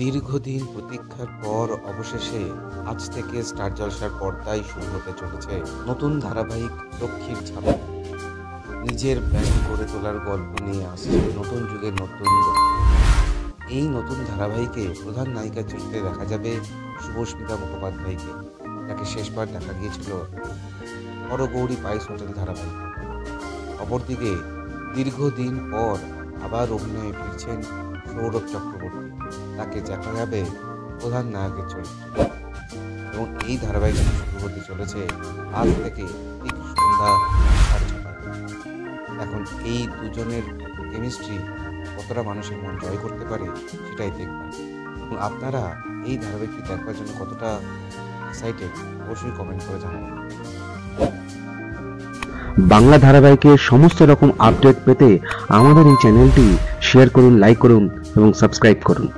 দীর্ঘদিন প্রতীক্ষার পর অবশেষে আজ থেকে স্টার জলসার পর্দায় শুরু হতে চলেছে নতুন ধারাবাহিক লক্ষ্মীর ঝামেলা। নিজের ব্যাংক গড়ে তোলার গল্প নিয়ে আসছে নতুন যুগের নতুন লক্ষ্মী। এই নতুন ধারাবাহিকে প্রধান নায়িকার চরিত্রে দেখা যাবে শুভস্মিতা মুখোপাধ্যায়কে, যাকে শেষবার দেখা গিয়েছিল হরগৌরী পাইস হোটেল ধারাবাহিক। অপরদিকে দীর্ঘদিন পর আবার অভিনয়ে ফিরছেন সৌরভ চক্রবর্তী, তাকে দেখা যাবে প্রধান নায়কের চরিত্রে। এবং এই ধারাবাহিক শুরু হতে চলেছে আজ থেকে ঠিক সন্ধ্যা 6:30। এখন এই দুজনের কেমিস্ট্রি কতটা মানুষের মন জয় করতে পারে সেটাই দেখবেন। এবং আপনারা এই ধারাবাহিকটি দেখবার জন্য কতটা এক্সাইটেড অবশ্যই কমেন্ট করে জানাবেন। বাংলা ধারাবাহিকের সমস্ত রকম আপডেট পেতে আমাদের এই চ্যানেলটি শেয়ার করুন, লাইক করুন এবং সাবস্ক্রাইব করুন।